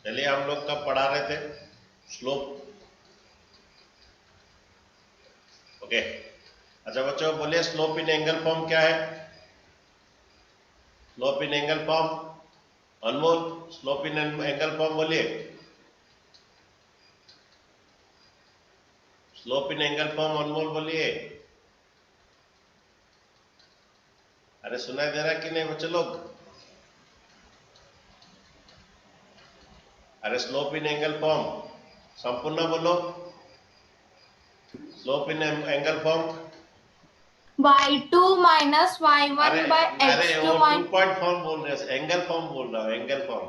चलिए हम लोग कब पढ़ा रहे थे स्लोप। ओके अच्छा बच्चों बोलिए स्लोप इन एंगल फॉर्म क्या है। Slope in angle form Anmol slope in angle form बोलिए। स्लोप इन एंगल फॉर्म अनमोल बोलिए। अरे सुनाई दे रहा है कि नहीं बच्चे लोग। अरे स्लोप इन एंगल फॉर्म संपूर्ण बोलो। Slope in angle form y2 minus y1 अरे बाय अरे x2 वो टू माइनस पॉइंट फॉर्म बोल रहे हैं एंगल फॉर्म बोल रहा हूँ एंगल फॉर्म।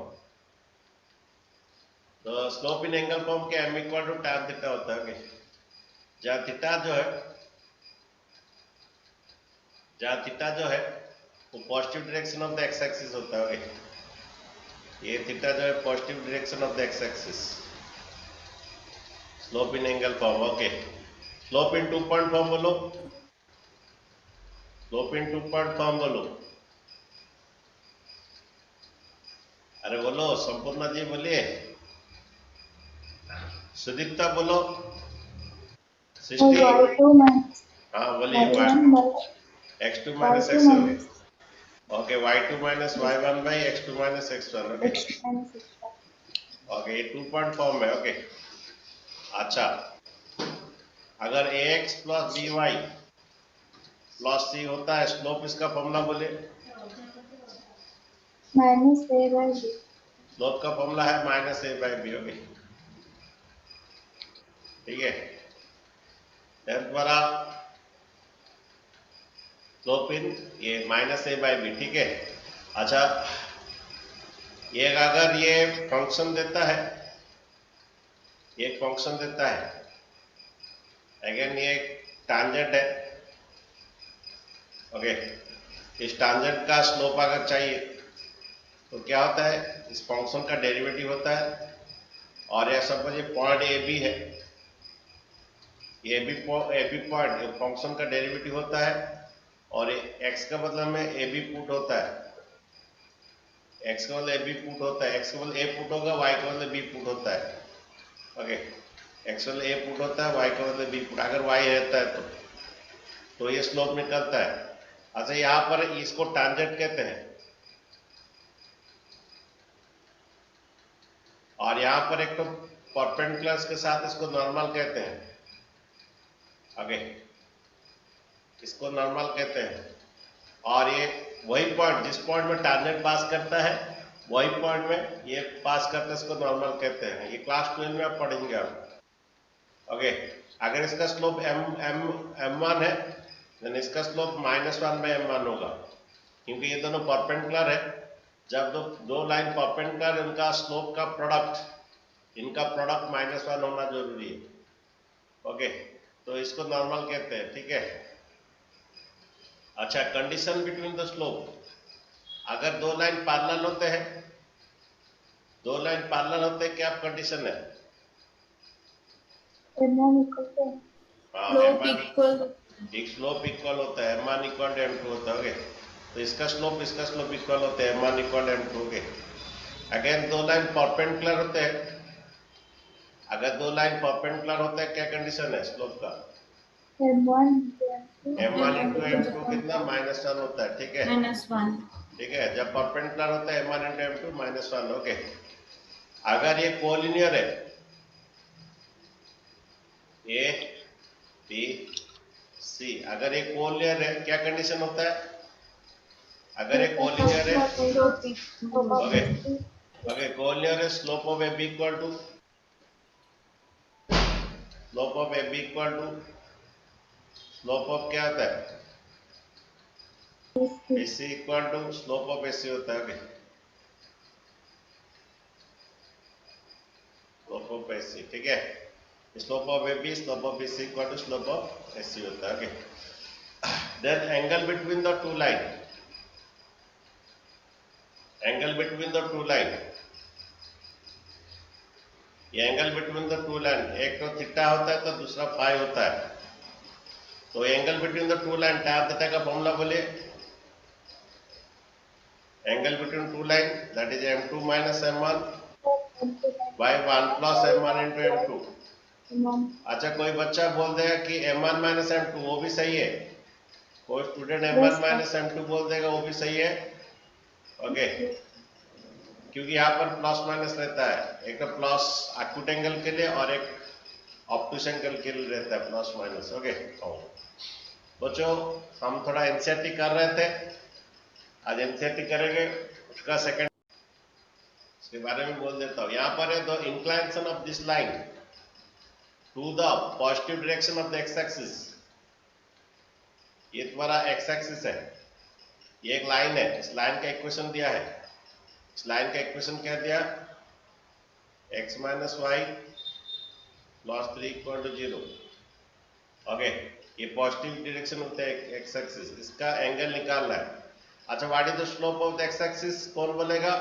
तो स्लोप इन एंगल फॉर्म के m equal to tan theta होता है। जहाँ थीटा जो है वो positive direction of the x axis होता है। ये थीटा जो है positive direction of the x axis. Slope in angle form okay. Slope in two point form बोलो। Slope in two point form बोलो। अरे बोलो संपूर्ण जी बोलिए। सुदीप्ता बोलो। सृष्टि हाँ बोलिए x2 minus x okay y2 minus y1 by x2 minus x1 okay okay ये टू पॉइंट फॉर्म है ओके। अच्छा अगर ax plus by plus c होता है स्लोप इसका फॉर्मूला बोले। Minus a by b। Slope का फॉर्मूला है minus a by b okay ठीक है। द्वारा स्लोप इन ये माइनस a बाई बी ठीक है। अच्छा ये अगर ये फंक्शन देता है एक फंक्शन देता है अगेन ये टांजेंट है ओके। इस टांजेंट का स्लोप अगर चाहिए तो क्या होता है इस फंक्शन का डेरिवेटिव होता है और यह सब ये पॉइंट ए बी है ए बी पॉइंट फंक्शन का डेरिवेटिव होता है और एक्स का मतलब में ए बी पुट होता है। एक्स का मतलब ए बी पुट होता है एक्स का मतलब ए पुट होगा वाई का मतलब बी पुट होता है ओके। एक्स मतलब ए पुट होता है वाई का मतलब बी पुट अगर वाई रहता है तो ये स्लोप निकलता है। अच्छा यहाँ पर इसको टांजेंट कहते हैं और यहाँ पर एक तो परपेंडिकुलर के साथ इसको नॉर्मल कहते हैं ओके इसको नॉर्मल कहते हैं। और ये वही पॉइंट जिस पॉइंट में टांजेंट पास करता है वही पॉइंट में ये पास करते हैं इसको नॉर्मल कहते हैं। ये क्लास 12 में आप पढ़ेंगे आप ओके। अगर इसका स्लोप m1 है देन इसका स्लोप -1 बाई m1 होगा क्योंकि ये दोनों परपेंडिकुलर है। जब दो लाइन परपेंडिकुलर उनका स्लोप का प्रोडक्ट इनका प्रोडक्ट -1 होना जरूरी है ओके। तो इसको नॉर्मल कहते हैं ठीक है। अच्छा कंडीशन बिटवीन द स्लोप अगर दो लाइन पैरेलल होते हैं क्या कंडीशन है। एक स्लोप इक्वल होता है m1 इक्वल टू m2 होता है ओके। तो इसका स्लोप इक्वल होता है m1 equal to m2 okay. Again दो लाइन परपेंडिकुलर होते हैं अगर दो लाइन परपेंडिकुलर होते हैं क्या कंडीशन है स्लोप का m1 इंटू m2 कितना -1 होता है ठीक है -1 ठीक है। जब परपेंडिकुलर होता है m1 इंटू m2 -1 ओके। अगर ये कोलिनियर है ए बी सी अगर ये कोलिनियर है क्या कंडीशन होता है अगर ये कोलिनियर है ओके ओके कोलिनियर है slope of A B equal to slope of क्या होता है AC equal to slope of AC होता है ओके स्लोप ऑफ AC ठीक है। Slope of AB slope of BC equal to slope of AC होता है okay. Then angle between the two line ये angle between the two line एक तो theta होता है तो दूसरा फाई होता है। तो angle between the two line tan theta का फॉर्मूला बोलिए। Angle between two line that is m2 minus m1 by 1 plus m1 into m2। अच्छा, कोई बच्चा बोल देगा कि m1 माइनस m2, वो भी सही है। कोई स्टूडेंट m1 माइनस m2 बोल देगा, वो भी सही है। ओके, क्योंकि यहाँ पर प्लस माइनस रहता है, एक तो प्लस एक्यूट एंगल के लिए और एक ऑब्टूस एंगल के लिए रहता है प्लस माइनस। ओके बच्चों, हम थोड़ा एनसीईआरटी कर रहे थे, आज एनसीईआरटी करेंगे, उसका सेकंड इसके बारे में बोल देता हूँ। यहाँ पर है the inclination of this line to the positive direction of the x axis. ये तुम्हारा एक्स एक्सिस है, ये एक लाइन है, इस लाइन का इक्वेशन दिया है। इस लाइन का इक्वेशन क्या दिया? x minus y plus 3 equal to 0। Okay, ये पॉजिटिव डायरेक्शन होता है एक्स एक्सिस, इसका एंगल निकालना है। अच्छा, what is the slope of the x axis? कौन बोलेगा?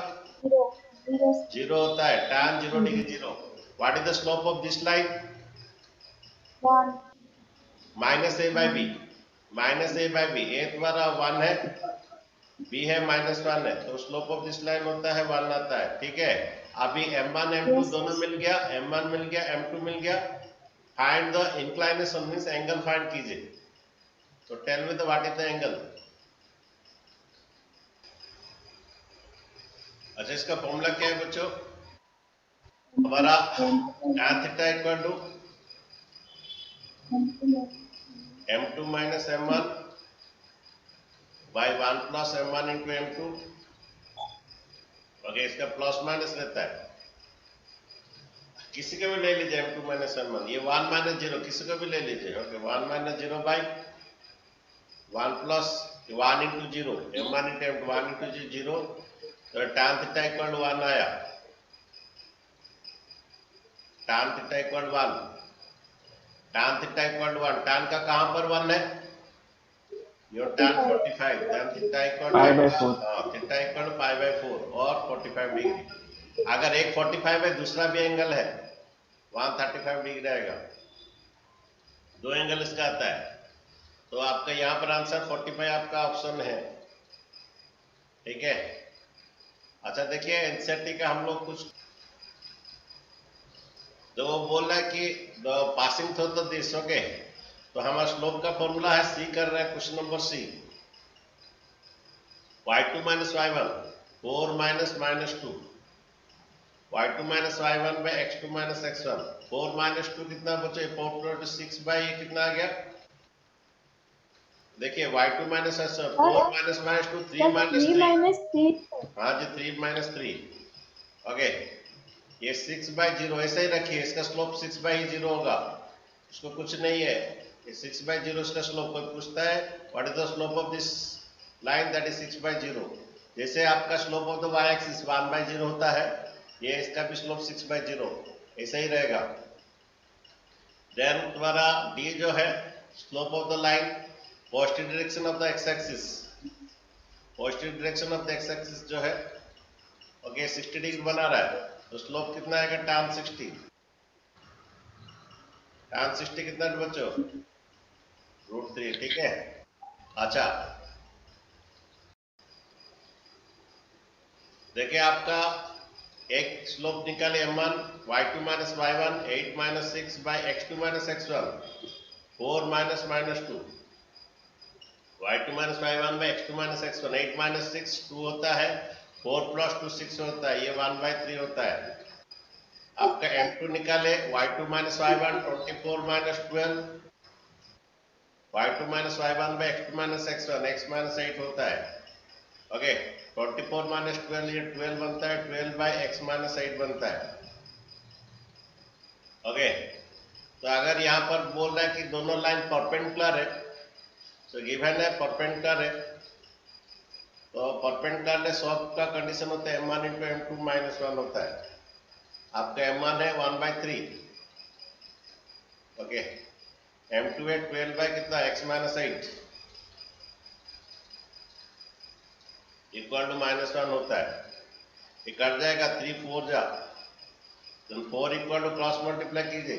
0 होता है, tan 0 degree 0। What is the slope of this line? 1 minus a by b. Minus a by b, a तुम्हारा 1 है, बी है माइनस 1 है, तो स्लोप ऑफ दिस लाइन होता है 1 आता है। ठीक है, अभी m1 m2 दोनों मिल गया, m1 मिल गया, m2 मिल गया। Find the inclination means angle find कीजिए। तो tell me the what is the angle. अच्छा, इसका फॉर्मूला क्या है बच्चों? हमारा tan theta equal to m2 minus m1 by 1 plus m1 into m2। Okay, इसका प्लस माइनस रहता है, किसी को भी ले लीजिए m2 माइनस m1, ये 1 माइनस 0 किसी को भी ले लीजिए। Okay, 1 minus 0 by 1 plus 1 into 0, m1 into m2, 1 into 0, तो tan थीटा इक्वल टू 1 आया। tan theta equal 1, tan theta equal to 1, tan का कहां पर 1 है? Your tan 45, tan theta equal to theta equal to pi by 4 और 45 degree. अगर एक 45 है, दूसरा भी एंगल है, वहां 35 डिग्री आएगा, दो एंगल इसका आता है। तो आपका यहाँ पर आंसर 45 आपका ऑप्शन है। ठीक है, अच्छा देखिए, एनसीईआरटी का हम लोग कुछ, जो वो बोल रहा है कि the passing through the this. Okay, तो हमारा स्लोप का फॉर्मूला है, सी कर रहे हैं, question number C, y2 minus y1 4 minus minus 2, y2 minus y1 by x2 minus x1। 4 minus 2 कितना बचे? 4 6 बाई कितना आ गया? देखिए, y2 minus 4 minus minus 2 3 minus 3। हाँ जी, 3 माइनस 3। ओके, ये 6 बाई 0 ऐसे ही रखिए, इसका स्लोप 6 बाई 0 होगा, इसको कुछ नहीं है, ये 6 बाई 0 इसका स्लोप। कोई पूछता है what is the slope of this line, that is 6 by 0। जैसे आपका slope of the y axis 1 by 0 होता है, ये इसका भी स्लोप 6 बाई 0 ऐसा ही रहेगा। देन तुम्हारा d जो है, slope of the line positive direction of the x axis, positive direction of the x axis जो है, ओके 60 डिग्री बना रहा है, तो स्लोप कितना आएगा? tan 60। tan 60 कितना बच्चों? √3। ठीक है, अच्छा देखिए, आपका एक स्लोप निकाले m1 y2 minus y1 8 minus 6 by x2 minus x1 4 minus minus 2, y2 minus y1 by x2 minus x1 8 minus 6 2 होता है, 4 प्लस 2 6 होता है, ये 1 बाई 3 होता है। आपका m2 निकाले y2 minus y1 24 minus 12, y2 minus y1 by x2 minus x1 x minus 8 होता है। ओके, 24 माइनस 12 ये 12 बनता है, 12 बाई x माइनस 8 बनता है। ओके, तो अगर यहाँ पर बोल रहा है कि दोनों लाइन परपेंडिकुलर है, तो गिवन है परपेंडिकुलर है, तो परपेंडिकुलर है, सब का कंडीशन होता है m1 इंटू m2 माइनस 1 होता है। आपका m1 है 1 बाई 3, ओके, m2 है 12 बाई कितना? x minus 8 equal to minus 1 होता है। ये कट जाएगा, 3 4 जा, तो 4 इक्वल टू क्रॉस मल्टीप्लाई कीजिए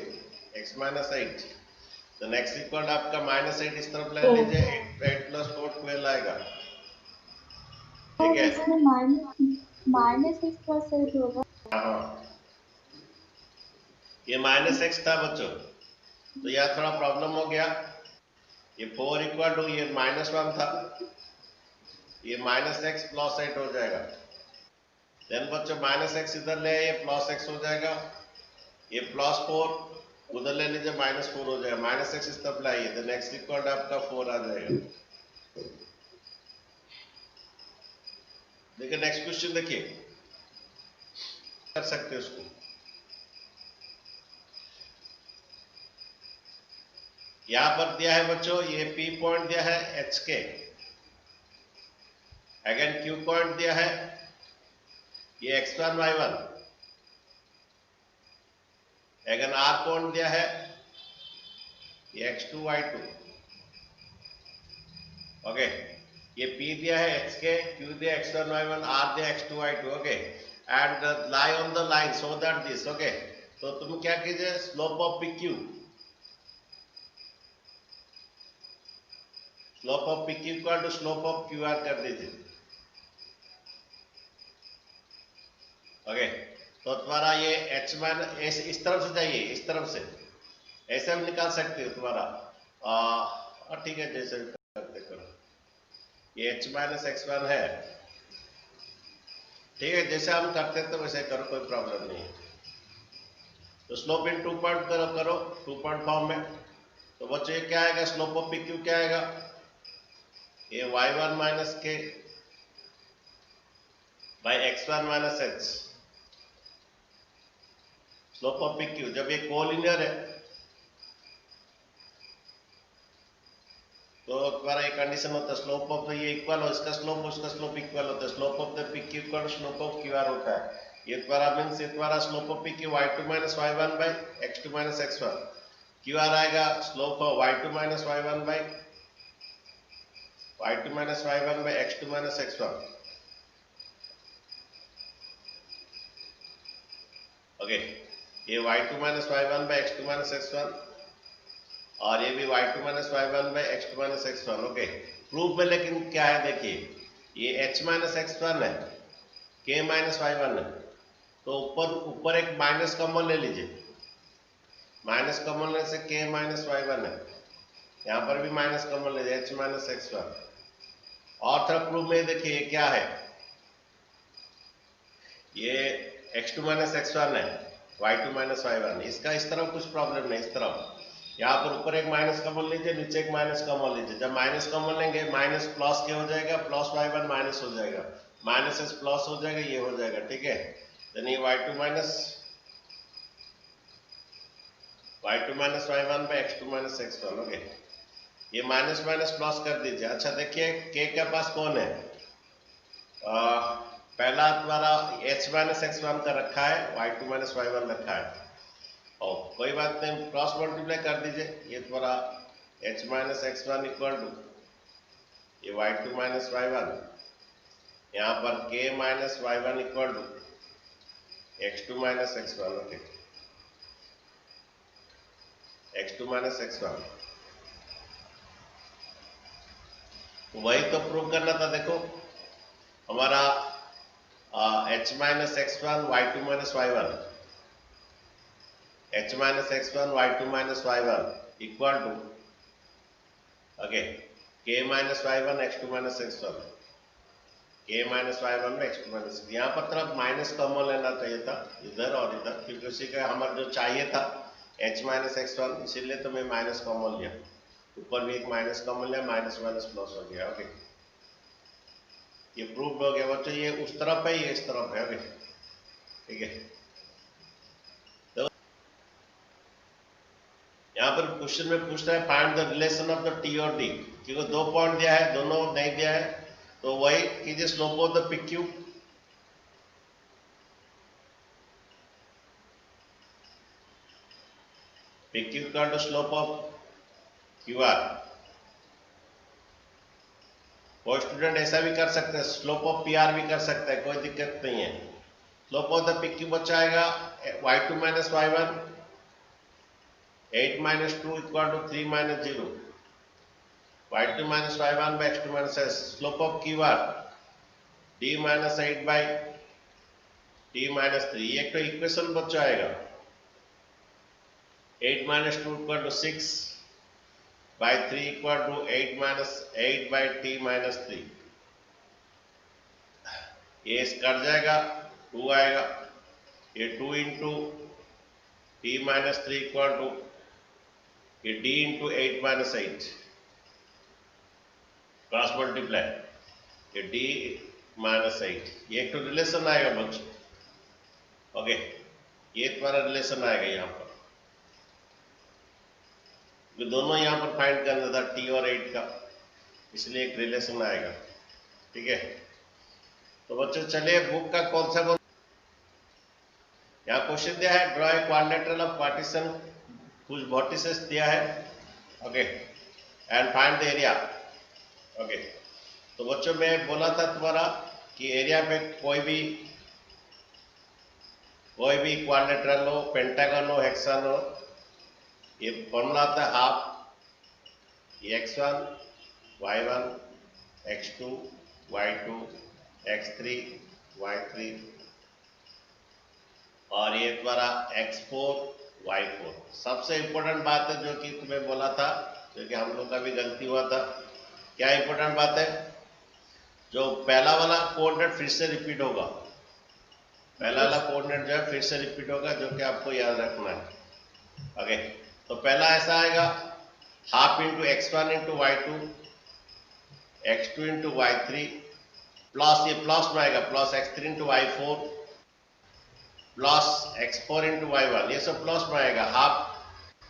x माइनस 8, तो नेक्स्ट इक्वल आपका माइनस 8 इस तरफ ले लीजिए, 8 प्लस 4 12 आएगा। ठीक है, माइनस 6 होगा। हाँ, ये माइनस एक्स था बच्चों, तो यहाँ थोड़ा प्रॉब्लम हो गया। ये 4 इक्वल टू ये -1 था, ये माइनस एक्स प्लस 8 हो जाएगा। देन बच्चों माइनस एक्स इधर ले आइए, प्लस एक्स हो जाएगा। ये +4 उधर ले लीजिए, -4 हो जाएगा। माइनस एक्स इस तरफ लाइए, देन एक्स इक्वल टू आपका 4 आ जाएगा। देखिए नेक्स्ट क्वेश्चन देखिए, कर सकते हैं उसको। यहां पर दिया है बच्चों, ये P पॉइंट दिया है एच के, अगेन Q पॉइंट दिया है, ये x1 y1, again R point दिया है, ये x2 y2। ओके, ये P दिया है xk, Q दिया x1 y1, R दिया x2 y2। Okay, and lie on the line so that this. Okay, तो तुम क्या कीजिए, slope of PQ, slope of PQ equal to slope of QR कर दीजिए। ओके, तो तुम्हारा ये h माइनस इस तरफ से जाइए, इस तरफ से ऐसे भी निकाल सकते हो तुम्हारा। ठीक है, जैसे करते करो। ये h माइनस x1 है, ठीक है, जैसे हम करते थे वैसे करो, कोई प्रॉब्लम नहीं है। तो स्लोप इन 2 पॉइंट करो 2 पॉइंट फॉर्म में। तो बच्चों ये क्या आएगा, स्लोप ऑफ PQ क्या आएगा, ये y1 माइनस के by x1 minus h। Slope of PQ जब ये कोलिनियर है तो तुम्हारा एक कंडीशन होता है, स्लोप ऑफ ये इक्वल हो, इसका स्लोप उसका स्लोप इक्वल होता है। Slope of the PQ equal slope of QR होता है। ये तुम्हारा मींस ये तुम्हारा slope of PQ y2 minus y1 by x2 minus x1। QR आएगा slope of y2 minus y1 by y2 minus y1 by x2 minus x1। Okay, ये y2 minus y1 by x2 minus x1 और ये भी y2 minus y1 by x2 minus x1। Okay, proof में लेकिन क्या है देखिए, ये h माइनस x1 है, k माइनस y1 है, तो ऊपर एक माइनस कॉमन ले लीजिए। माइनस कॉमन लेने से k माइनस y1 है, यहाँ पर भी माइनस कॉमन ले लीजिए, h माइनस x1। और थोड़ा प्रूफ में देखिए ये क्या है, ये x2 माइनस x1 है, y2 माइनस y1। इसका इस तरफ कुछ प्रॉब्लम नहीं, इस तरफ यहाँ पर ऊपर एक माइनस कॉमन लीजिए, नीचे एक माइनस कॉमन लीजिए। जब माइनस कॉमन लेंगे माइनस प्लस क्या हो जाएगा, प्लस y1 माइनस हो जाएगा, माइनस s प्लस हो जाएगा, ये हो जाएगा। ठीक है, यानी y2 minus y1 by x2 minus x1। Okay, ये माइनस माइनस प्लस कर दीजिए। अच्छा देखिए k के पास कौन है, पहला तुम्हारा h माइनस x1 का रखा है, y2 माइनस y1 रखा है, और कोई बात नहीं, क्रॉस मल्टीप्लाई कर दीजिए। ये तुम्हारा h minus x1 equal to ये y2 माइनस y1, यहाँ पर k minus y1 equal to x2 minus x1। Okay, x2 minus x1, तो वही तो प्रूव करना था। देखो हमारा h minus x1 y2 minus y1, h minus x1 y2 minus y1 equal to okay k minus y1 x2 minus x1, k minus y1 में x2 minus. यहाँ पर तरफ माइनस कॉमन लेना चाहिए था इधर और इधर, क्योंकि उसी का हमारा जो चाहिए था h माइनस x1, इसीलिए तो मैं माइनस कॉमन लिया। ऊपर भी एक माइनस कॉमन लिया, माइनस माइनस प्लस हो गया। ओके, ये प्रूव हो गया बच्चों, ये उस तरफ है, ये इस तरफ है। ओके, ठीक है, यहाँ पर क्वेश्चन में पूछ रहा है find the relation of the T और डी, क्योंकि 2 पॉइंट दिया है, दोनों नहीं दिया है, तो वही कीजिए slope of the PQ। PQ equal to slope of QR। कोई स्टूडेंट ऐसा भी कर सकते हैं, स्लोप ऑफ PR भी कर सकता है, कोई दिक्कत नहीं है। स्लोप ऑफ द PQ बच्चा आएगा y2 minus y1, 8 minus 2 equal to 3 minus 0, y2 minus y1 by x2 minus s। Slope of QR d minus 8 by d minus 3, एक तो इक्वेशन बच्चा आएगा। 8 minus 2 equal to 6 by 3 equal to 8 minus 8 by t minus 3. ये cut जाएगा, 2 आएगा, ये 2 into t minus 3 equal to ये d into 8 minus 8 cross multiply ये d माइनस 8, ये एक तो रिलेशन आएगा बच्चों. ओके, ये तुम्हारा रिलेशन आएगा यहाँ पर. ये दोनों यहाँ पर फाइंड करना था t और 8 का, इसलिए एक रिलेशन आएगा. ठीक है, तो बच्चों चलिए बुक का कौन सा यहाँ क्वेश्चन दिया है, draw a quadrilateral of partition कुछ वर्टिसेस दिया है. Okay, and find the area. Okay, तो बच्चों मैं बोला था तुम्हारा कि एरिया पे कोई भी क्वाड्रिलेटरल हो, पेंटागन हो, हेक्सागन हो, ये फॉर्मूला आता है half x1 y1 x2 y2 x3 y3 और ये तुम्हारा x4 y4. सबसे इंपॉर्टेंट बात है जो कि तुम्हें बोला था, जो कि हम लोग का भी गलती हुआ था. क्या इंपॉर्टेंट बात है, जो पहला वाला कोऑर्डिनेट फिर से रिपीट होगा. पहला वाला कोऑर्डिनेट जो है फिर से रिपीट होगा, जो कि आपको याद रखना है. ओके, तो पहला ऐसा आएगा half into x1 into y2 x2 into y3 plus, ये प्लस में आएगा plus x3 into y4 plus x4 into y1, ये सब प्लस में आएगा. Half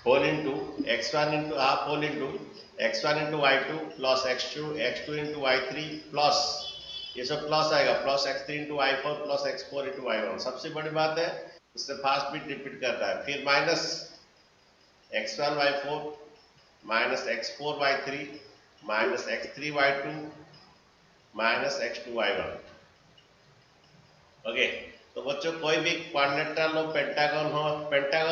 whole into x1 into half whole into x1 into y2 plus x2 into y3 plus, ये सब plus आएगा plus x3 into y4 plus x4 into y1. सबसे बड़ी बात है इससे फास्ट बीट रिपीट करता है. फिर minus x1 y4 minus x4 y3 minus x3 y2 minus x2 y1. Okay, तो बच्चों कोई भी क्वाड्रिलेटरल हो, पेंटागन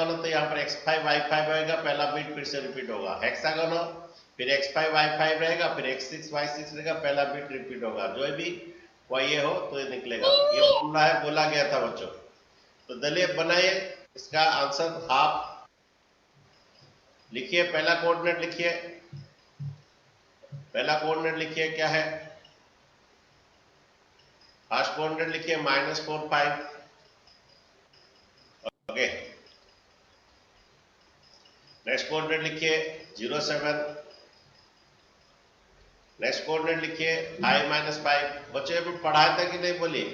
हो तो यहाँ पर x5 y5 रहेगा, पहला बीट फिर से रिपीट होगा. हेक्सागन हो फिर x5 y5 रहेगा, फिर x6 y6 रहेगा, पहला बीट रिपीट होगा. जो भी कोई ये हो तो ये निकलेगा. ये फॉर्मूला है, बोला गया था बच्चों. तो दलिए बनाइए, इसका आंसर हाफ लिखिए. पहला कोऑर्डिनेट लिखिए, पहला कोऑर्डिनेट लिखिए क्या है, फर्स्ट कोऑर्डिनेट लिखिए -4 5. ओके, नेक्स्ट कोऑर्डिनेट लिखिए 0 7. नेक्स्ट कोऑर्डिनेट लिखिए 5 -5. बच्चे अभी पढ़ाया था कि नहीं बोलिए,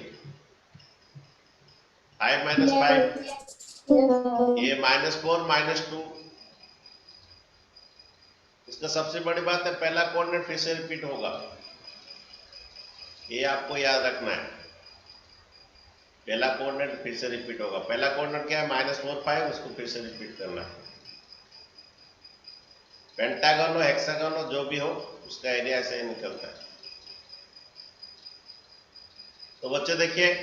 5 -5 ये -4 -2. इसका सबसे बड़ी बात है पहला कोऑर्डिनेट फिर से रिपीट होगा, ये आपको याद रखना है. पहला कोऑर्डिनेट फिर से रिपीट होगा. पहला कोऑर्डिनेट क्या है -4 5, उसको फिर से रिपीट करना है. पेंटागन हो, हेक्सागन हो, जो भी हो उसका एरिया ऐसे ही निकलता है. तो बच्चे देखिए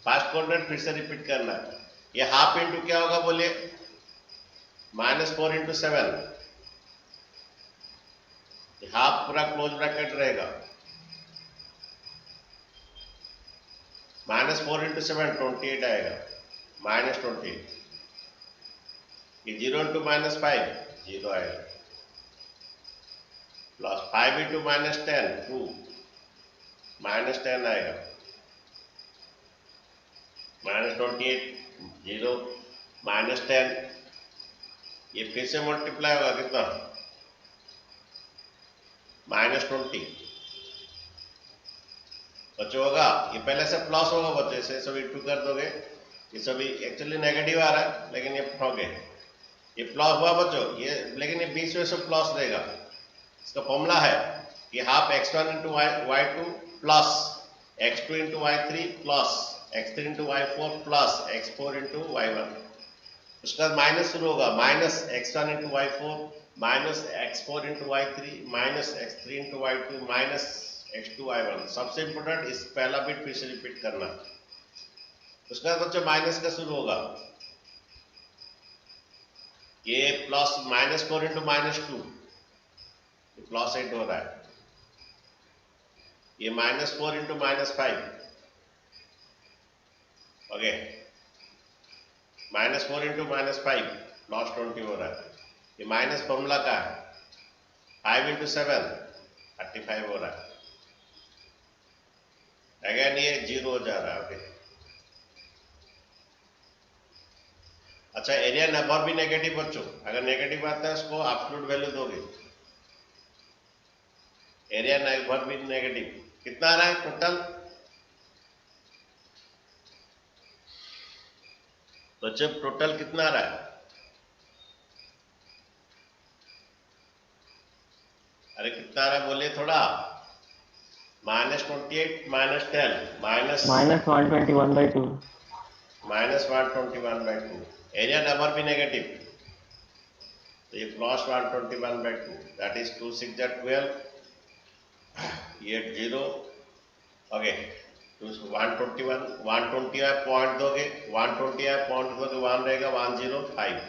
फर्स्ट कोऑर्डिनेट फिर से रिपीट करना है. ये हाफ इंटू क्या होगा बोलिए, -4 इंटू 7. हाफ पूरा क्लोज ब्रैकेट रहेगा, -4 इंटू 7 28 आएगा, -28. ये 0 इंटू -5 0 आएगा, प्लस 5 इंटू -10 2 -10 आएगा, -28 0 -10. ये फिर से मल्टीप्लाई होगा कितना, -20. बच्चों होगा, ये पहले से प्लस होगा बच्चों, इसे सभी इंटू कर दोगे. ये सभी एक्चुअली नेगेटिव आ रहा है लेकिन ये हो गए, ये प्लस हुआ बच्चों ये, लेकिन ये बीच में से प्लस रहेगा. इसका फॉर्मूला है कि half x1 into y2 plus x2 into y3 plus x3 into y4 plus x4 into y1. उसका माइनस शुरू होगा, minus x1 into y4 minus x4 into y3 minus x3 into y2 minus x2 y1. सबसे important इस पहला bit फिर से repeat करना. उसके बाद बच्चों माइनस का शुरू होगा, ये प्लस -4 इंटू -2 +8 हो रहा है. ये -4 इंटू -5 ओके, -4 इंटू -5 लॉस 20 हो रहा है। ये माइनस फॉर्मूला का है, 5 इंटू 7 35 हो रहा है। अगेन ये 0 हो जा रहा है। ओके, अच्छा एरिया नंबर भी नेगेटिव बच्चों, अगर नेगेटिव आता है उसको एब्सोल्यूट वैल्यू दोगे। एरिया नंबर भी नेगेटिव, कितना आ रहा है टोटल? बच्चों टोटल कितना आ रहा है? अरे कितना आ रहा है बोलिए थोड़ा। -28 -10 माइनस -121/2 -121/2। एरिया नंबर भी नेगेटिव, तो ये +121/2 दैट इज 2 6 12, ये 0। ओके, 121 120 है पॉइंट दोगे, 120 है पॉइंट दोगे 1 रहेगा, 105,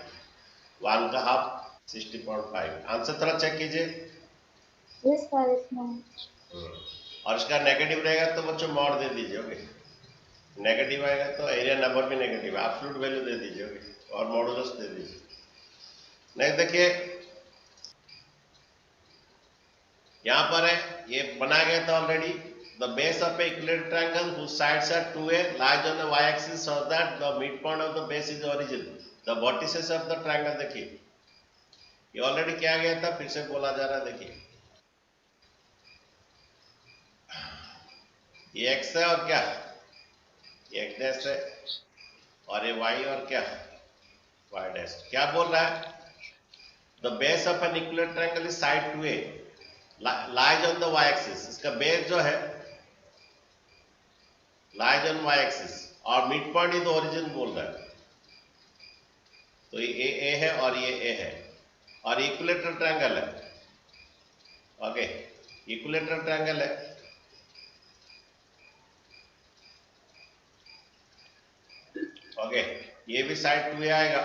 1 का हाफ 60.5। आंसर थोड़ा चेक कीजिए। Yes, sir, it's mine. और इसका नेगेटिव रहेगा तो बच्चों मॉड दे दीजिए। ओके, नेगेटिव आएगा तो एरिया नंबर भी नेगेटिव, एब्सोल्यूट वैल्यू दे दीजिए। ओके, और मॉडुलस दे दीजिए। नेक्स्ट देखिए, यहां पर है ये बनाया गया था already. The base of A equilateral triangle whose sides are 2a lies on the y axis so that the midpoint of the base is origin. The vertices of the triangle देखिए, ये ऑलरेडी किया गया था, फिर से बोला जा रहा है। देखिए ये x है और क्या, ये x डैश है, और ये y और क्या, y डैश। क्या बोल रहा है? The base of an equilateral triangle is side 2a lies on the y axis. इसका बेस जो है लाइज ऑन y एक्सिस, और mid point is the origin बोल रहा है। तो ये a है और ये a है, और इक्विलेटरल ट्रायंगल है। ओके, इक्विलेटरल ट्रायंगल है। ओके, ये भी साइड 2a आएगा,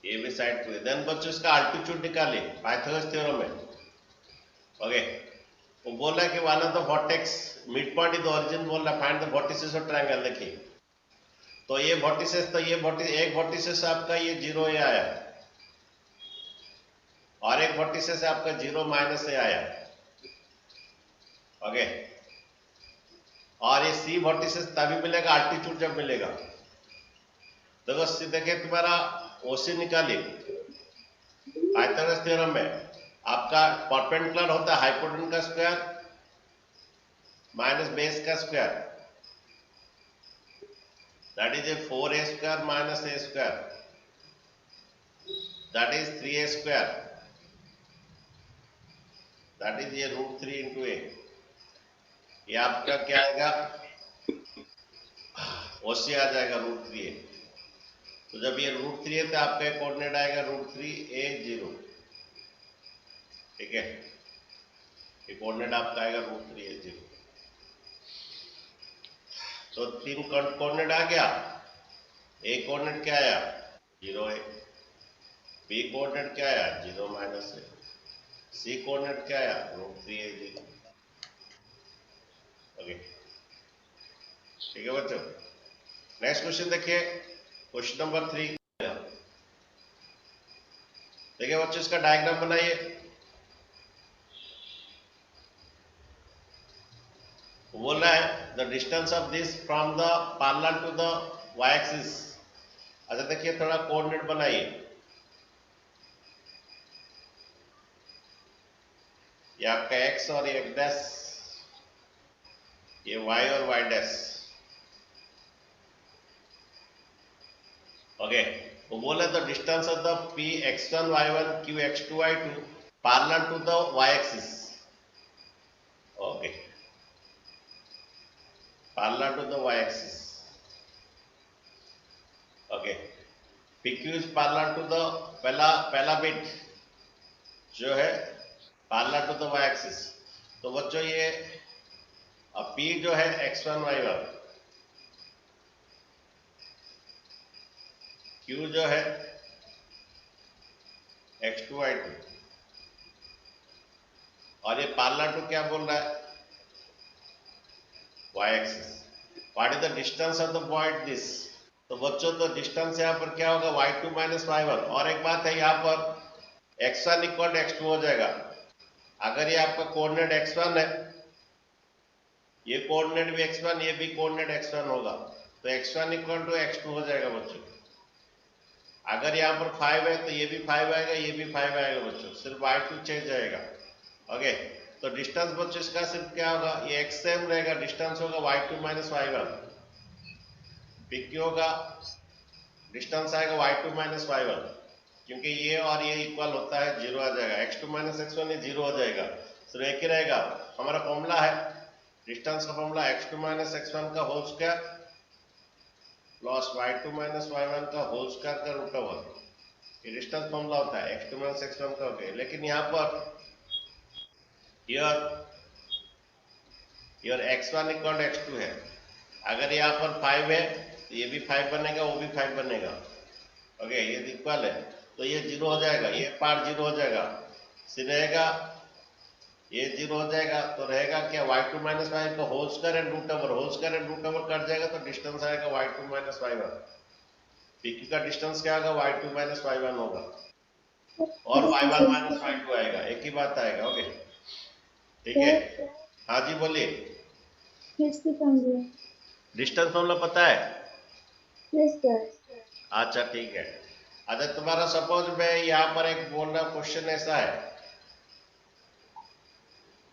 ये भी साइड 2a। देन बच्चों इसका अल्टीट्यूड निकालिए पाइथागोरस थ्योरम में। ओके, वो बोल रहा है कि one of the vertex mid point is the origin, बोल रहा है find the vertices of triangle. देखिए तो ये वर्टिसेस, तो ये एक वर्टिसेस आपका ये 0 a आया, और एक वर्टिसेस आपका 0 -a आया। ओके, और ये सी वर्टिसेस तभी मिलेगा अल्टीट्यूड जब मिलेगा। देखो देखिए तुम्हारा ओसी निकालिए पाइथागोरस थ्योरम में, आपका परपेंडिकुलर होता है हाइपोटेन्यूज का स्क्वायर माइनस बेस का square, that is a 4a square minus a square, that is 3a square, that is ये √3 इंटू a। ये आपका क्या आएगा, ओसी आ जाएगा √3a। तो जब ये √3 है तो आपका कोऑर्डिनेट आएगा √3a 0। ठीक है, ये कोऑर्डिनेट आपका आएगा √3a 0। तो 3 कोऑर्डिनेट आ गया। ए कोऑर्डिनेट क्या आया, 0 है। बी कोऑर्डिनेट क्या आया, 0 -a। सी कोऑर्डिनेट क्या आया, √3a 0। ओके, ठीक है बच्चों। नेक्स्ट क्वेश्चन देखिए, क्वेश्चन नंबर 3। देखिए बच्चों इसका डायग्राम बनाइए। बोल रहा है the distance of this from the parallel to the y axis. अच्छा देखिए थोड़ा कोऑर्डिनेट बनाइए। ये आपका x और ये x डैश, ये y और y डैश। ओके, वो बोला the distance of the p x1 y1 q x2 y2 parallel to the y axis. Okay, parallel to the y-axis. Okay, PQ is parallel to the पहला bit जो है parallel to the y-axis। तो बच्चों ये P जो है x1 y1, Q जो है x2 y2, और ये parallel to क्या बोल रहा है, y-axis. What is the distance of the point this? तो बच्चों तो डिस्टेंस यहाँ पर क्या होगा y2 माइनस y1। और एक बात है यहाँ पर x1 इक्वल x2 हो जाएगा। अगर ये आपका कोऑर्डिनेट x1 है, ये कोऑर्डिनेट भी x1, ये भी कोऑर्डिनेट x1 होगा, तो x1 इक्वल टू x2 हो जाएगा बच्चों। अगर यहाँ पर 5 है तो ये भी 5 आएगा, ये भी 5 आएगा बच्चों, सिर्फ y2 चेंज आएगा। ओके, तो डिस्टेंस बच्चों इसका सिर्फ क्या होगा, ये x सेम रहेगा, डिस्टेंस होगा y2 माइनस y1। PQ होगा, डिस्टेंस आएगा y2 माइनस y1, क्योंकि ये और ये इक्वल होता है, जीरो आ जाएगा। x2 माइनस x1 ये जीरो हो जाएगा, सिर्फ एक ही रहेगा। हमारा फॉर्मूला है डिस्टेंस का फॉर्मूला x2 माइनस x1 का whole square plus y2 minus y1 का होल स्क्वायर का रूट ओवर, ये डिस्टेंस फॉर्मूला होता है x2 माइनस x1 का। ओके, लेकिन यहाँ per your x1 equal x2 है। अगर यहाँ पर 5 है तो ये भी 5 बनेगा, वो भी 5 बनेगा। ओके, ये इक्वल है तो ये जीरो हो जाएगा, ये पार्ट जीरो हो जाएगा, फिर रहेगा ये जीरो हो जाएगा, तो रहेगा क्या y2 माइनस y का whole square and root over, whole square and root over cut जाएगा तो डिस्टेंस आएगा y2 माइनस y1। PQ का डिस्टेंस क्या होगा y2 माइनस y1 होगा, और y1 माइनस y2 आएगा, एक ही बात आएगा। ओके, ठीक है। हाँ जी बोलिए। डिस्टेंस फॉर्मूला पता है? Yes sir. अच्छा ठीक है। अच्छा तुम्हारा सपोज मैं यहाँ पर एक बोल रहा क्वेश्चन ऐसा है,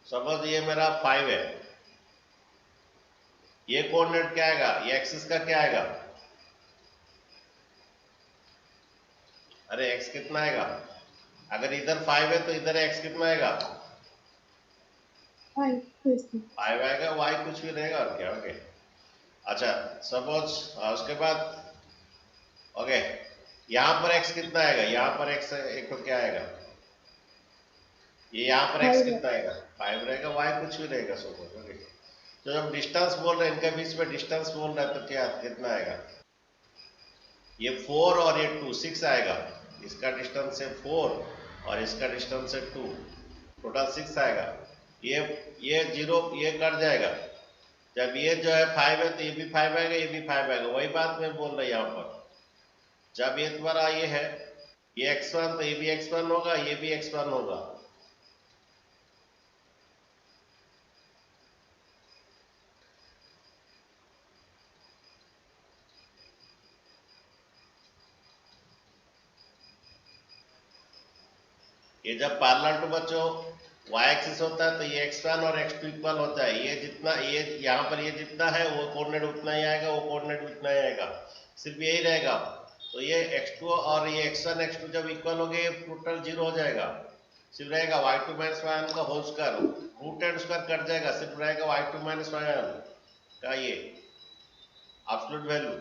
सपोज ये मेरा 5 है, ये कोऑर्डिनेट क्या आएगा, ये एक्सिस का क्या आएगा? अरे x कितना आएगा? अगर इधर 5 है तो इधर x कितना आएगा? 5 आएगा, y कुछ भी रहेगा और क्या। ओके, अच्छा सपोज उसके बाद ओके, यहाँ पर x कितना आएगा, यहाँ पर x एक तो क्या आएगा, ये यहाँ पर x कितना आएगा, 5 रहेगा, y कुछ भी रहेगा सपोज। ओके, तो जब डिस्टेंस बोल रहे हैं, इनके बीच में डिस्टेंस बोल रहा है तो क्या कितना आएगा, ये 4 और ये 2 6 आएगा, इसका डिस्टेंस है 4 और इसका डिस्टेंस है 2, टोटल 6 आएगा। ये जीरो ये कट जाएगा, जब ये जो है 5 है तो ये भी 5 आएगा, ये भी 5 आएगा। वही बात मैं बोल रहा यहाँ पर, जब ये तुम्हारा ये है ये x1 तो ये भी x1 होगा, ये भी x1 होगा। ये जब पैरेलल टू बच्चों y एक्सिस होता है तो ये x1 और x2 इक्वल होता है, ये जितना ये यहाँ पर ये जितना है वो कोऑर्डिनेट उतना ही आएगा, वो कोऑर्डिनेट उतना ही आएगा, सिर्फ यही रहेगा। तो ये x2 और ये x1 x2 जब इक्वल हो गए टोटल जीरो हो जाएगा, सिर्फ रहेगा y2 माइनस y1 का whole square, root and square cut जाएगा, सिर्फ रहेगा y2 माइनस y1 का ये एब्सोल्यूट वैल्यू।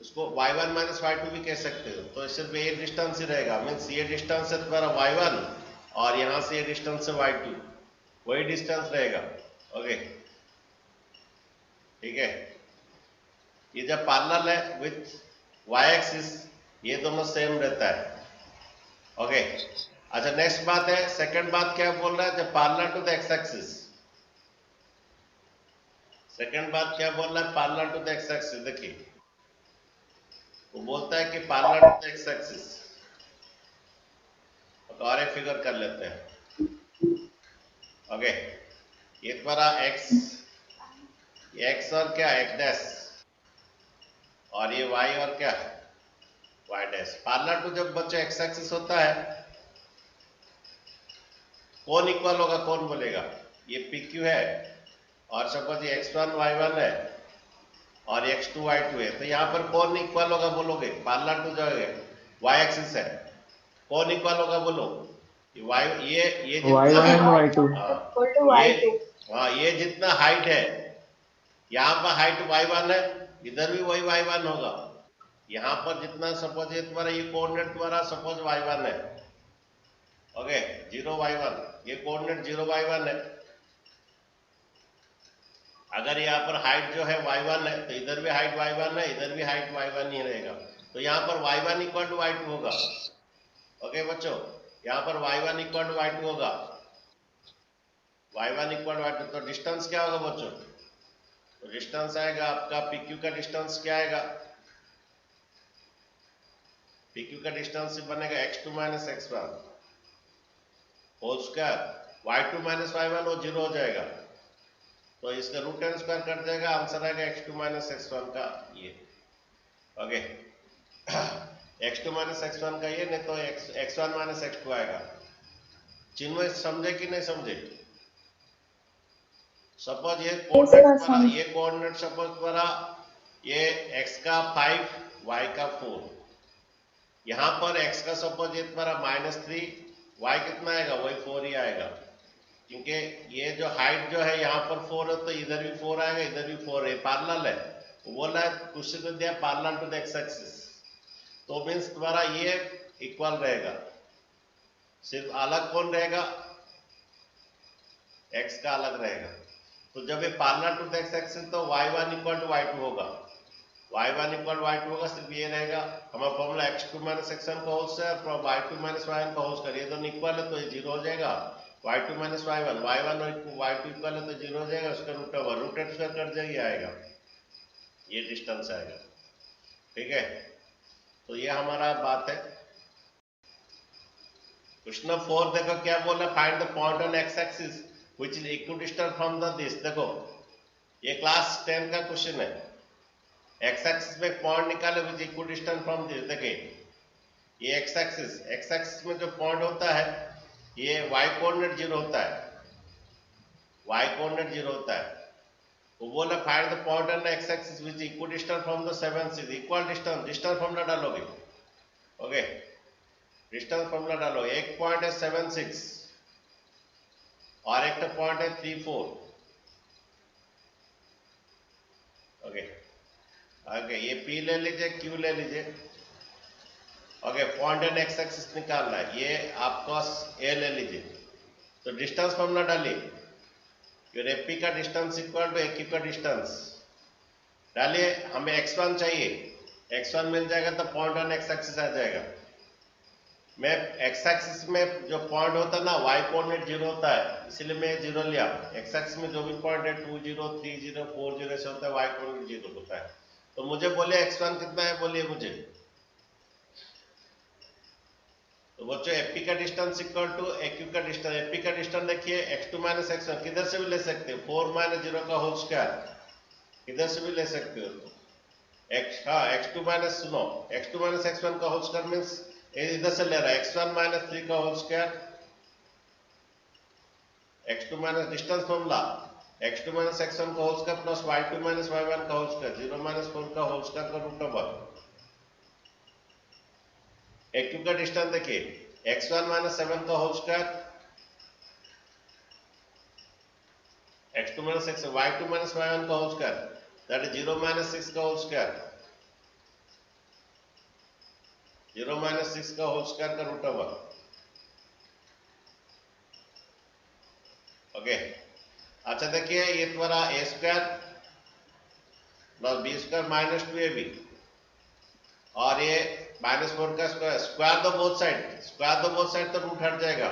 इसको y1 माइनस y2 भी कह सकते हो, तो सिर्फ ये डिस्टेंस ही रहेगा, मीन्स ये डिस्टेंस है तुम्हारा y1 और यहाँ से ये डिस्टेंस है y2, वही डिस्टेंस रहेगा। ओके, ठीक है। ये जब पैरेलल है विथ y एक्सिस, ये दोनों सेम रहता है। ओके, अच्छा नेक्स्ट बात है, सेकंड बात क्या बोल रहा है, जब parallel to the x axis, second बात क्या बोल रहा है, parallel to the x axis. देखिए वो बोलता है कि parallel to the x axis, तो और एक फिगर कर लेते हैं। ओके, ये तुम्हारा x, ये x और क्या x डैश, और ये y और क्या y डैश। पैरेलल टू जब बच्चों x एक्सिस होता है, कौन इक्वल होगा, कौन बोलेगा? ये PQ है और सपोज ये x1 y1 है और x2 y2 है, तो यहाँ पर कौन इक्वल होगा बोलोगे? पैरेलल टू जो है y एक्सिस है, कौन इक्वल होगा बोलो? ये जितना ये जितना हाइट है, यहाँ पर हाइट y1 है, इधर भी वही y1 होगा। यहाँ पर जितना सपोज ये तुम्हारा ये कोऑर्डिनेट तुम्हारा सपोज y1 है, ओके 0 y1, ये कोऑर्डिनेट 0 y1 है। अगर यहाँ पर हाइट जो है y1 है तो इधर भी हाइट y1 है, इधर भी हाइट y1 ही रहेगा, तो यहाँ पर y1 इक्वल टू y2 होगा। ओके बच्चों, यहाँ पर y1 इक्वल टू y2 होगा, y1 इक्वल टू y2। तो डिस्टेंस क्या होगा बच्चों? तो डिस्टेंस आएगा आपका PQ का डिस्टेंस क्या आएगा, PQ का डिस्टेंस बनेगा x2 minus x1 whole square, y2 minus y1 वो 0 हो जाएगा, तो इसका रूट एन स्क्वायर कट जाएगा, आंसर आएगा x2 माइनस x1 का ये। ओके x2 माइनस x1 का ये, नहीं तो x1 माइनस x2 आएगा। चिन्ह समझे कि नहीं समझे? सपोज ये कोऑर्डिनेट सपोज द्वारा ये x का 5 y का 4, यहाँ पर x का सपोज ये तुम्हारा -3, y कितना आएगा? वही 4 ही आएगा, क्योंकि ये जो हाइट जो है यहाँ पर 4 है, तो इधर भी 4 आएगा, इधर भी 4 है, पैरेलल है। वो बोला है क्वेश्चन में दिया parallel to the x axis, तो मीन्स तुम्हारा ये इक्वल रहेगा, सिर्फ अलग कौन रहेगा? x का अलग रहेगा। तो जब ये parallel to the x axis तो y1 इक्वल टू y2 होगा, y1 इक्वल टू y2 होगा, सिर्फ ये रहेगा हमारा फॉर्मूला x2 माइनस x1 का whole square from y2 minus y1 का होल स्क्वायर, ये दोनों इक्वल है तो ये 0 हो जाएगा, y2 माइनस y1 और y2 इक्वल है तो 0 हो जाएगा, उसका root over root n square cut जाएगा, आएगा ये डिस्टेंस आएगा। ठीक है, तो ये हमारा बात है। क्वेश्चन 4 देखो क्या बोला, find the point on x axis which is equidistant from the this. देखो ये क्लास 10 का क्वेश्चन है, एक्स एक्सिस में पॉइंट निकाले व्हिच इक्विडिस्टेंट फ्रॉम दिस। देखिए ये एक्स एक्सिस में जो पॉइंट होता है ये y कोऑर्डिनेट 0 होता है, y कोऑर्डिनेट 0 होता है। वो बोला find the point on x axis which is equidistant from the 7 6, equal distance formula डालोगे। ओके डिस्टेंस फॉर्मूला डालो, एक पॉइंट है 7 6 और एक पॉइंट है 3 4। ओके ओके ये P ले लीजिए, Q ले लीजिए। Okay point and x axis निकालना है, ये आपका A ले लीजिए, तो डिस्टेंस फॉर्मूला डालिए, योर AP का डिस्टेंस इक्वल टू AQ का डिस्टेंस डालिए। हमें x1 चाहिए, x1 मिल जाएगा तो पॉइंट ऑन एक्स एक्सिस आ जाएगा। मैं एक्स एक्सिस में जो पॉइंट होता है ना y कोऑर्डिनेट 0 होता है, इसलिए मैं 0 लिया। एक्स एक्सिस में जो भी पॉइंट है 2 0 3 0 4 0 से होता है, y कोऑर्डिनेट 0 होता है। तो मुझे बोले x1 कितना है, बोलिए मुझे। तो बच्चों AP का डिस्टेंस इक्वल टू AQ का डिस्टेंस, AP का डिस्टेंस देखिए x2 माइनस x1 किधर से भी ले सकते हो, 4 माइनस 0 का होल स्क्वायर किधर से भी ले सकते हो। x2 माइनस सुनो x2 माइनस x1 का होल स्क्वायर मीन्स इधर से ले रहा है x1 माइनस 3 का whole square, x2 minus distance formula x2 minus x1 का whole square plus y2 minus y1 का होल स्क्वायर 0 माइनस 4 का होल स्क्वायर का रूट ओवर। AQ का डिस्टेंस देखिए x1 माइनस 7 का whole square, x2 minus x y2 minus y1 का whole square that is 0 minus 6 का whole square, 0 minus 6 का whole square का रूट ओवर। ओके अच्छा देखिए ये तुम्हारा a square plus b square minus 2ab और ये -4 का स्क्वायर, स्क्वायर दो बोथ साइड तो रूट हट जाएगा,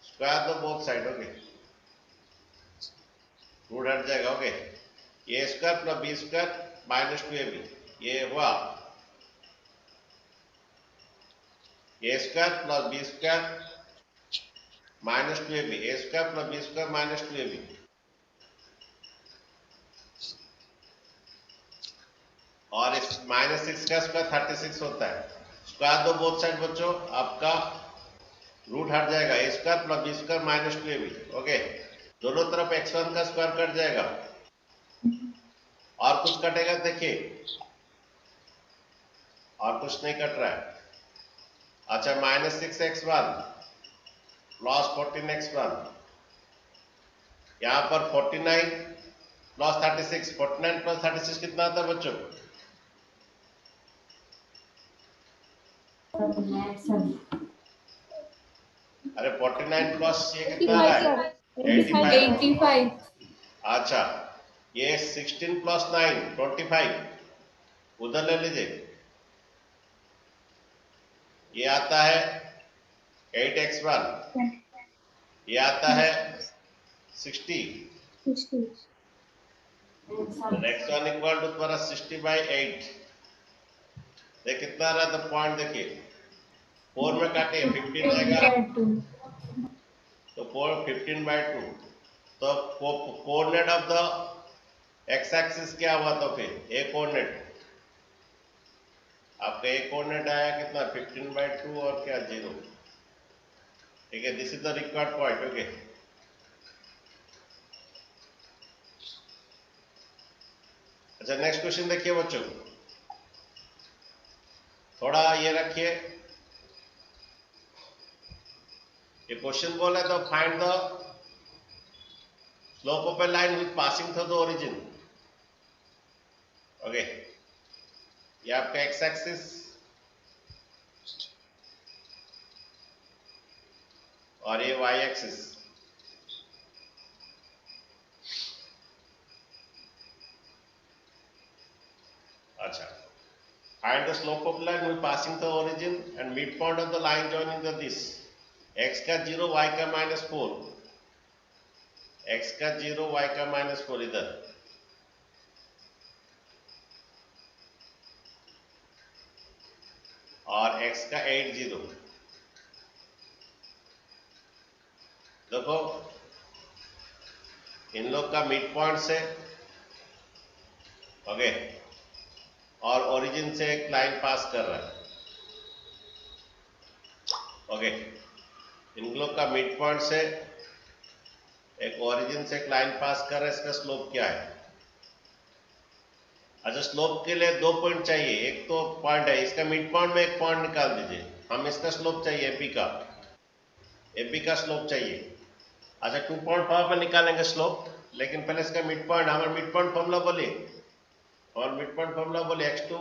स्क्वायर दो बोथ साइड। ओके रूट हट जाएगा। ओके ये square plus b square minus 2ab ये हुआ, a square plus b square minus 2ab, a square plus b square minus 2ab और इस -6 का स्क्वायर 36 होता है। स्क्वायर दो बोथ साइड बच्चों, आपका रूट हट जाएगा, a square plus b square minus 2ab। Okay दोनों तरफ x1 का स्क्वायर कट जाएगा और कुछ कटेगा देखिए, और कुछ नहीं कट रहा है। अच्छा -6x1 प्लस 14x1, यहाँ पर 49 प्लस 36, 49 प्लस 36 कितना आता है बच्चों? अरे 49 प्लस ये कितना आ रहा है? 85। अच्छा ये 16 प्लस 9 25 उधर ले लीजिए, ये आता है 8x1, ये आता है 60, x1 इक्वल टू तुम्हारा 60/8 देख कितना आ रहा था पॉइंट, देखिए 4 में काटिए 15 आएगा, तो 15/2। तो coordinate of the x axis क्या हुआ, तो फिर ए कोऑर्डिनेट आपका ए कोऑर्डिनेट आया कितना 15/2 और क्या 0। ठीक है, this is the required point. Okay, अच्छा नेक्स्ट क्वेश्चन देखिए बच्चों, थोड़ा ये रखिए, ये क्वेश्चन बोला तो find the slope of A line with passing through the origin. Okay, ये आपका एक्स एक्सिस और ये वाई एक्सिस। अच्छा, find the slope of line with passing the origin and midpoint of the line joining the this, x का 0 y का -4, x का 0 y का -4 इधर, और x का 8 0। देखो इन लोग का मिड पॉइंट से ओके और ओरिजिन से एक लाइन पास कर रहा है। ओके, इन लोग का मिड पॉइंट से एक ओरिजिन से एक लाइन पास कर रहा है, इसका स्लोप क्या है। अच्छा, स्लोप के लिए 2 पॉइंट चाहिए, एक तो पॉइंट है, इसका मिड पॉइंट में एक पॉइंट निकाल दीजिए, हम इसका स्लोप चाहिए एपी का स्लोप चाहिए। अच्छा, 2.5 में निकालेंगे स्लोप, लेकिन पहले इसका मिड पॉइंट, हमारा मिड पॉइंट फॉर्मूला बोलिए, और मिड पॉइंट फॉर्मूला बोलिए x2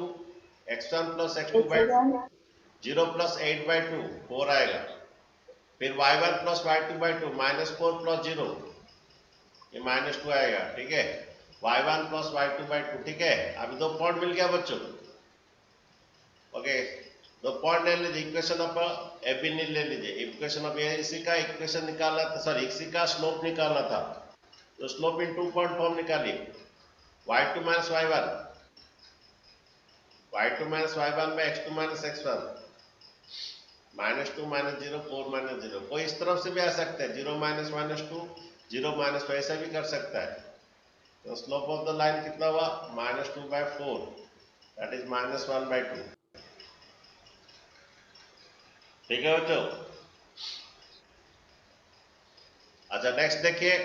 x1 plus x2/2 0 plus 8/2 4 आएगा, फिर y1 प्लस y2/2 -4 प्लस 0 ये -2 आएगा। ठीक है, y1 प्लस y2/2। ठीक है, अभी 2 पॉइंट मिल गया बच्चों। ओके, 2 पॉइंट ले लीजिए, इक्वेशन ऑफ एबी ले लीजिए, इक्वेशन ऑफ इसी का इक्वेशन निकालना था, सॉरी इसी का स्लोप निकालना था, तो स्लोप इन 2 पॉइंट फॉर्म निकालिए, y2 minus y1, y2 minus y1 में x2 माइनस x1, -2 -0 4 -0, कोई इस तरफ से भी आ सकता है, 0 -2 0 -2 ऐसा भी कर सकता है। तो स्लोप ऑफ द लाइन कितना हुआ -2/4, दैट इज -1/2। ठीक है बच्चों। अच्छा नेक्स्ट देखिए,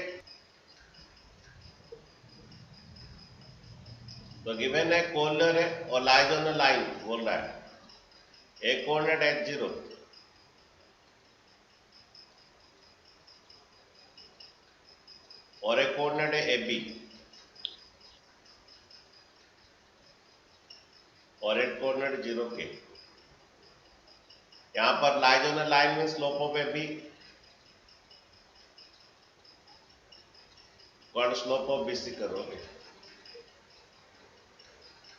तो गिवन है कोऑर्डिनेट है और लाइज ऑन द लाइन बोल रहा है, एक कोऑर्डिनेट h0 और एक कोऑर्डिनेट है AB और एक कोऑर्डिनेट 0 के। यहां पर लाइज ऑन द लाइन में स्लोप ऑफ AB और स्लोप ऑफ BC करोगे,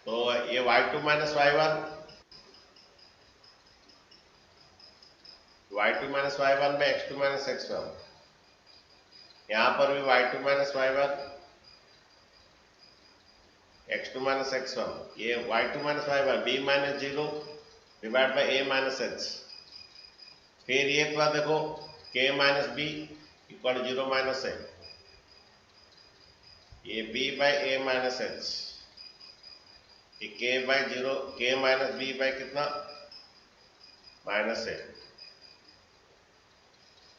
तो ये y2 minus y1, y2 minus y1 में x2 माइनस x1, यहां पर भी y2 minus y1 x2 minus x1, ये y2 minus y1 b minus 0 divide by a minus h, फिर ये थोड़ा देखो k minus b equal 0 minus है, ये b by a minus h, ये k by 0 k minus b by कितना minus है,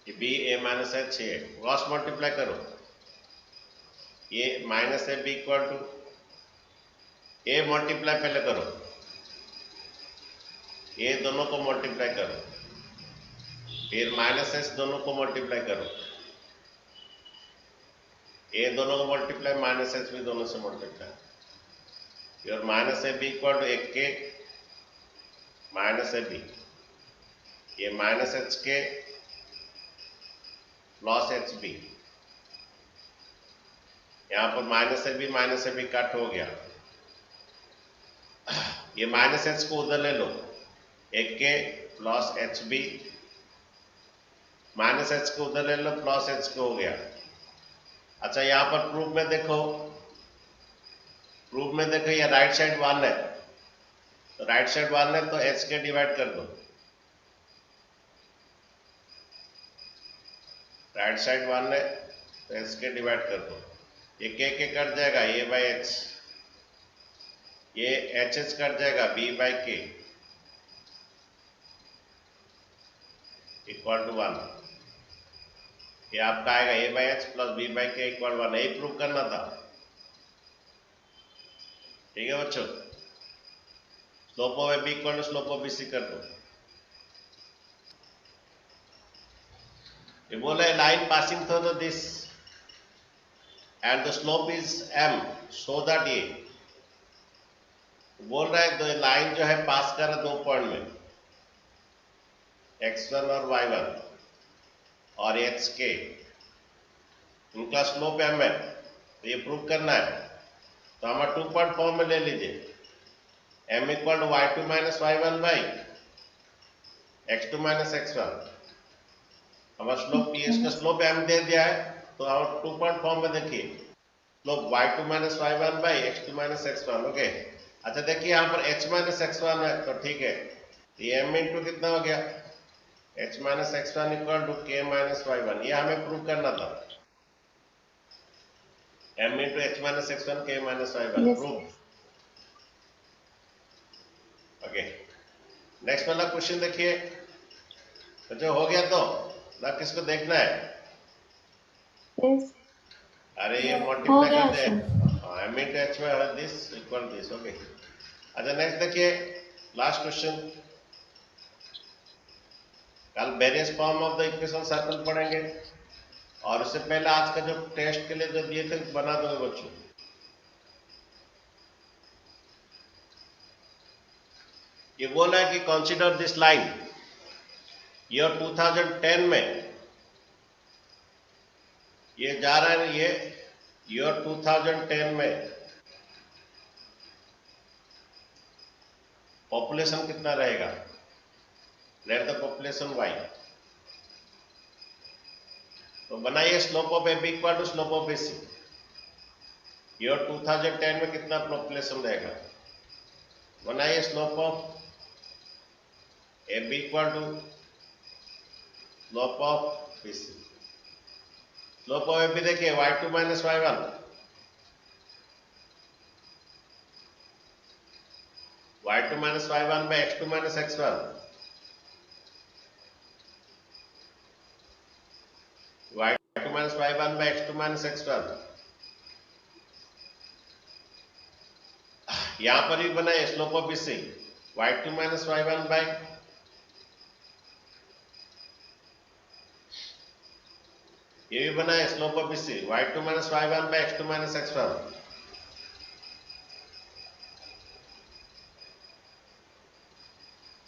ये b a माइनस h है, क्रॉस मल्टीप्लाई करो, ये माइनस है b equal to a multiply पहले करो, ये दोनों को मल्टीप्लाई करो, फिर माइनस एस दोनों को मल्टीप्लाई करो, ए दोनों को मल्टीप्लाई माइनस एच भी दोनों से मल्टीप्लाई, और minus a B equal to एक के माइनस ए बी, ये minus h k plus h b, यहाँ पर माइनस ए बी कट हो गया, ये माइनस एच को उधर ले लो, एक k plus h b, minus h को उधर ले लो प्लस एच को हो गया। अच्छा यहाँ पर प्रूफ में देखो ये राइट साइड 1 है, तो राइट साइड 1 है तो h के डिवाइड कर दो, राइट साइड 1 है तो h के डिवाइड कर दो, ये के कट जाएगा a बाई h, ये एच एच कट जाएगा b by k equal to 1, ये आपका आएगा a by h plus b by k equal 1, यही प्रूव करना था। ठीक है बच्चों, slope of A B equal to slope of b c कर दो। ये बोला है line passing through this and the slope is m so that ये बोल रहा है दो लाइन जो है पास कर रहा 2 पॉइंट में x1 और y1 और hk, इनका स्लोप m है, तो ये प्रूव करना है। तो हमारा 2 पॉइंट फॉर्म में ले लीजिए, m equal to y2 minus y1 by x2 minus x1। हमारा स्लोप इसका स्लोप m दे दिया है, तो हम 2 पॉइंट फॉर्म में देखिए slope y2 minus y1 by x2 minus x1। Okay, अच्छा देखिए यहाँ पर h माइनस x1 है तो ठीक है, ये m इंटू कितना हो गया h minus x1 equal to k minus y1, ये हमें प्रूव करना था। m into h minus x1 k minus y1 prove. Okay, next वाला क्वेश्चन देखिए, तो जो हो गया तो ना किसको देखना है? Yes. अरे ये हो मल्टीप्लाई गया करते हैं, सर। m इंटू h में दिस इक्वल दिस। ओके, अच्छा नेक्स्ट देखिए, लास्ट क्वेश्चन, कल various form of the equation circle पढ़ेंगे, और उससे पहले आज का जो टेस्ट के लिए जो दिए थे बना दोगे बच्चों। ये बोला है कि कंसीडर दिस लाइन, ईयर 2010 में ये जा रहा है, ये ईयर 2010 में पॉपुलेशन कितना रहेगा, लेट द पॉपुलेशन y। तो बनाइए slope of A B equal to slope of a c, year 2010 में कितना पॉपुलेशन रहेगा, बनाइए slope of A B equal to slope of b c. Slope of A b देखिए y2 minus y1, y2 minus y1 by x2 minus x1, y2 minus y1 by x2 minus x1। यहां पर भी बनाए slope of b c, y2 minus y1 by, ये भी बनाए slope of b c, y2 minus y1 by x2 minus x1।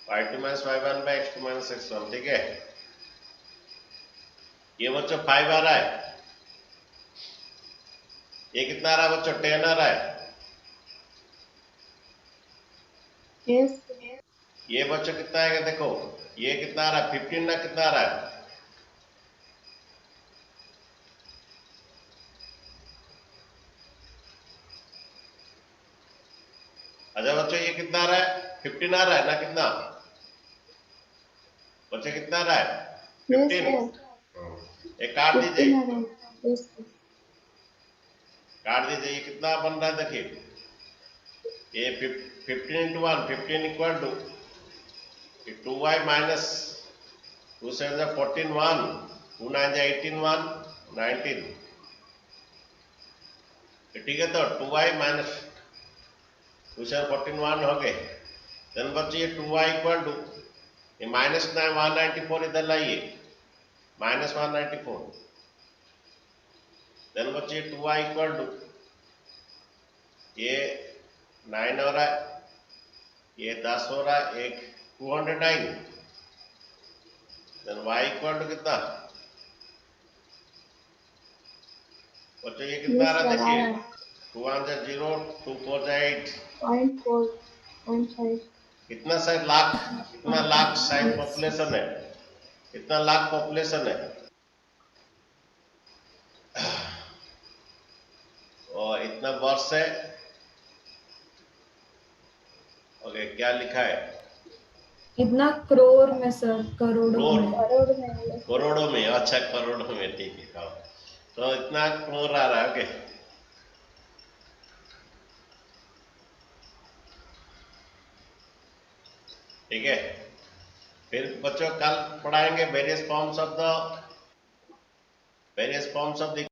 y2 minus y1 by x2 minus x1, ठीक है। ये बच्चों 5 आ रहा है, ये कितना आ रहा है बच्चों 10 आ रहा है। Yes. ये बच्चों कितना आएगा देखो, ये कितना आ रहा है 15 ना कितना आ रहा है, अच्छा बच्चों ये कितना आ रहा है 15 आ रहा है ना, कितना बच्चों कितना आ रहा है Yes, 15। sir. ये काट 15 दीजिए, आ रहा है। Yes, sir. काट दीजिए, ये कितना बन रहा है देखिए, ये 15 into 1 15 equal to 2y minus 2 7 जा 14 1 2 9 जा 18 1 19, ठीक है। तो 2y माइनस 2 7 14 1 हो गए, देन बच्चे ये 2y इक्वल टू ये माइनस 194 इधर लाइए, माइनस 194, देन बच्चे ये 2y इक्वल टू ये 9 हो रहा है, ये 10 हो रहा है, एक 209, देन y इक्वल टू कितना बच्चों, ये कितना आ Yes, रहा sir. आ देखिए, रहा है। 2 1 जा 0 2 4 जा 8, 0.4, 0.5. कितना शायद लाख, कितना लाख शायद Yes. पॉपुलेशन है, कितना लाख पॉपुलेशन है, और इतना वर्ष है। ओके, ओके, क्या लिखा है? इतना करोड़ में सर, करोड़ों में। करोड़ में है। करोड़ों में, अच्छा करोड़ों में, ठीक है। हाँ, तो इतना करोड़ आ रहा है। ओके, ठीक है। फिर बच्चों कल पढ़ाएंगे वेरियस फॉर्म्स ऑफ द